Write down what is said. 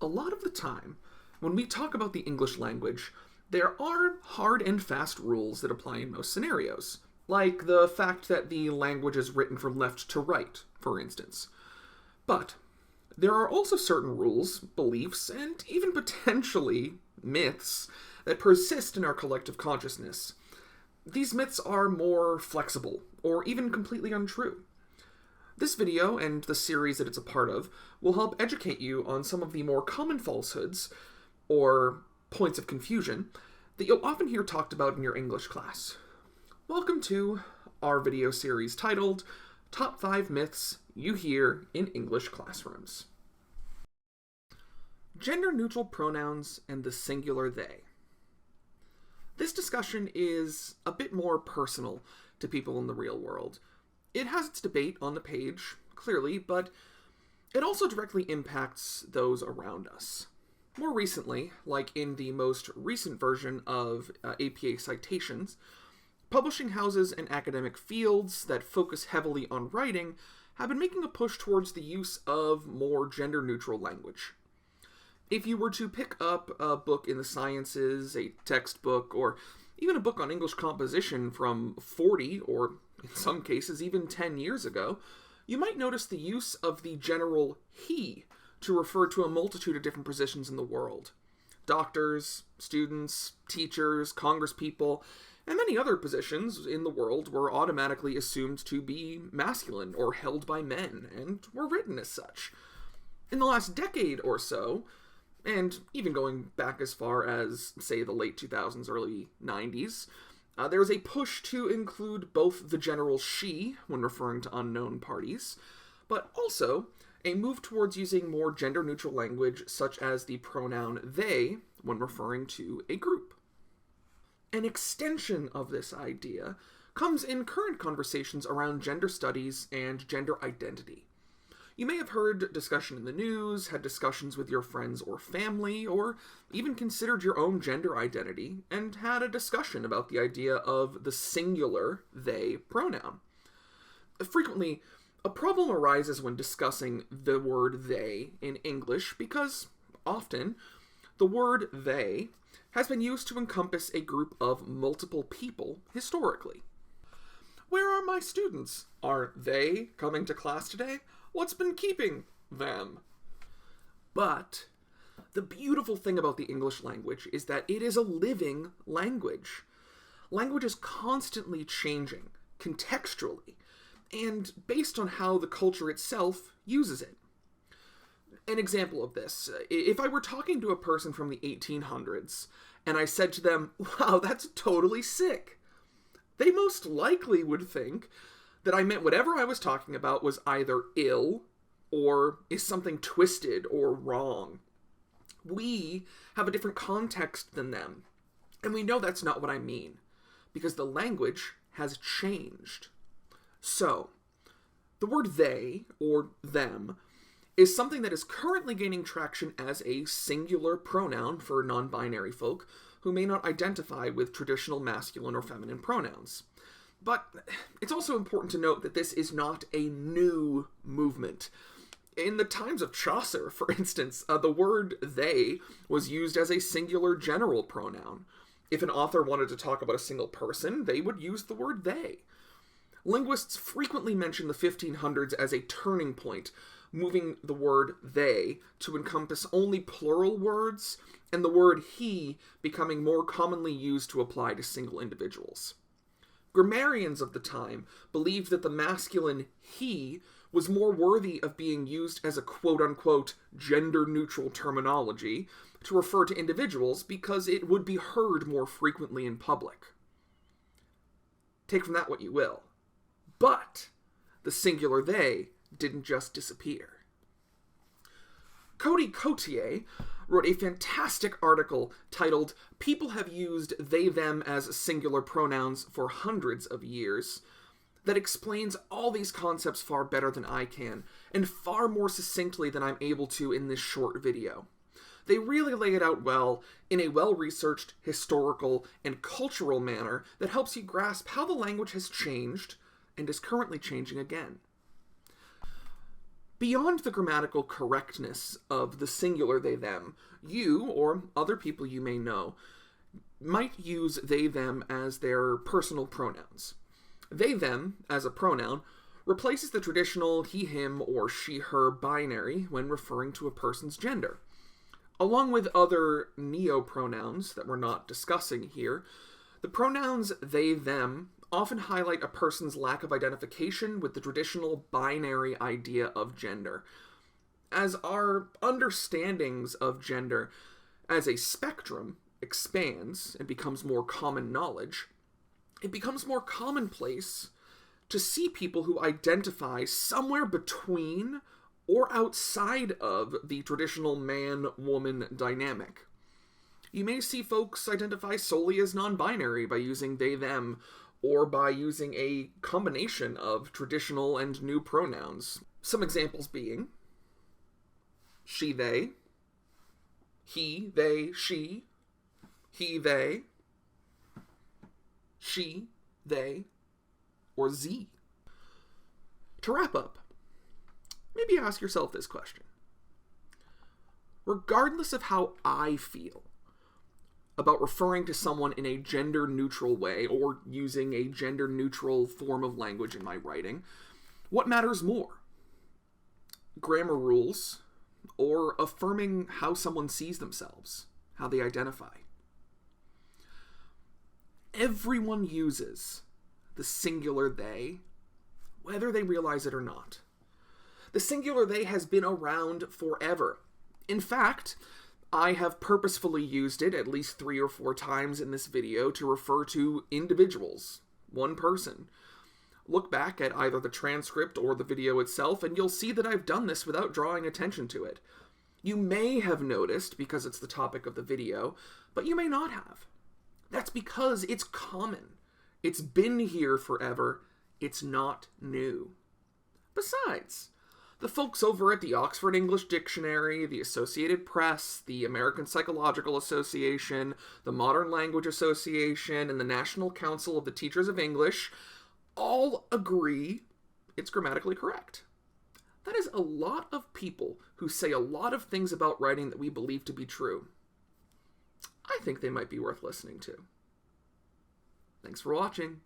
A lot of the time, when we talk about the English language, there are hard and fast rules that apply in most scenarios, like the fact that the language is written from left to right, for instance. But there are also certain rules, beliefs, and even potentially myths that persist in our collective consciousness. These myths are more flexible, or even completely untrue. This video, and the series that it's a part of, will help educate you on some of the more common falsehoods, or points of confusion, that you'll often hear talked about in your English class. Welcome to our video series titled Top 5 Myths You Hear in English Classrooms. Gender-neutral pronouns and the singular they. This discussion is a bit more personal to people in the real world. It has its debate on the page, clearly, but it also directly impacts those around us. More recently, like in the most recent version of APA citations, publishing houses and academic fields that focus heavily on writing have been making a push towards the use of more gender-neutral language. If you were to pick up a book in the sciences, a textbook, or even a book on English composition from 40, or in some cases even 10 years ago, you might notice the use of the general he to refer to a multitude of different positions in the world. Doctors, students, teachers, congresspeople, and many other positions in the world were automatically assumed to be masculine or held by men, and were written as such. In the last decade or so, and even going back as far as, say, the late 2000s, early 90s, there was a push to include both the general she when referring to unknown parties, but also a move towards using more gender-neutral language such as the pronoun they when referring to a group. An extension of this idea comes in current conversations around gender studies and gender identity. You may have heard discussion in the news, had discussions with your friends or family, or even considered your own gender identity, and had a discussion about the idea of the singular they pronoun. Frequently, a problem arises when discussing the word they in English because, often, the word they has been used to encompass a group of multiple people historically. Where are my students? Are they coming to class today? What's been keeping them? But the beautiful thing about the English language is that it is a living language. Language is constantly changing, contextually, and based on how the culture itself uses it. An example of this, if I were talking to a person from the 1800s, and I said to them, "Wow, that's totally sick," they most likely would think that I meant whatever I was talking about was either ill or is something twisted or wrong. We have a different context than them, and we know that's not what I mean, because the language has changed. So, the word they, or them, is something that is currently gaining traction as a singular pronoun for non-binary folk who may not identify with traditional masculine or feminine pronouns. But it's also important to note that this is not a new movement. In the times of Chaucer, for instance, the word they was used as a singular general pronoun. If an author wanted to talk about a single person, they would use the word they. Linguists frequently mention the 1500s as a turning point, moving the word they to encompass only plural words, and the word he becoming more commonly used to apply to single individuals. Grammarians of the time believed that the masculine he was more worthy of being used as a quote-unquote gender-neutral terminology to refer to individuals because it would be heard more frequently in public. Take from that what you will. But the singular they didn't just disappear. Cody Cotier wrote a fantastic article titled "People Have Used They Them as Singular Pronouns for Hundreds of Years" that explains all these concepts far better than I can, and far more succinctly than I'm able to in this short video. They really lay it out well, in a well-researched, historical, and cultural manner that helps you grasp how the language has changed, and is currently changing again. Beyond the grammatical correctness of the singular they them, you, or other people you may know, might use they them as their personal pronouns. They them, as a pronoun, replaces the traditional he him or she her binary when referring to a person's gender. Along with other neo-pronouns that we're not discussing here, the pronouns they them often highlight a person's lack of identification with the traditional binary idea of gender. As our understandings of gender as a spectrum expands and becomes more common knowledge, it becomes more commonplace to see people who identify somewhere between or outside of the traditional man-woman dynamic. You may see folks identify solely as non-binary by using they, them, or by using a combination of traditional and new pronouns. Some examples being she, they, he, they, she, he, they, she, they, or Z. To wrap up, maybe ask yourself this question. Regardless of how I feel about referring to someone in a gender-neutral way or using a gender-neutral form of language in my writing, what matters more? Grammar rules, or affirming how someone sees themselves, how they identify? Everyone uses the singular they, whether they realize it or not. The singular they has been around forever. In fact, I have purposefully used it at least 3 or 4 times in this video to refer to individuals, one person. Look back at either the transcript or the video itself, and you'll see that I've done this without drawing attention to it. You may have noticed because it's the topic of the video, but you may not have. That's because it's common. It's been here forever. It's not new. Besides, the folks over at the Oxford English Dictionary, the Associated Press, the American Psychological Association, the Modern Language Association, and the National Council of the Teachers of English all agree it's grammatically correct. That is a lot of people who say a lot of things about writing that we believe to be true. I think they might be worth listening to. Thanks for watching.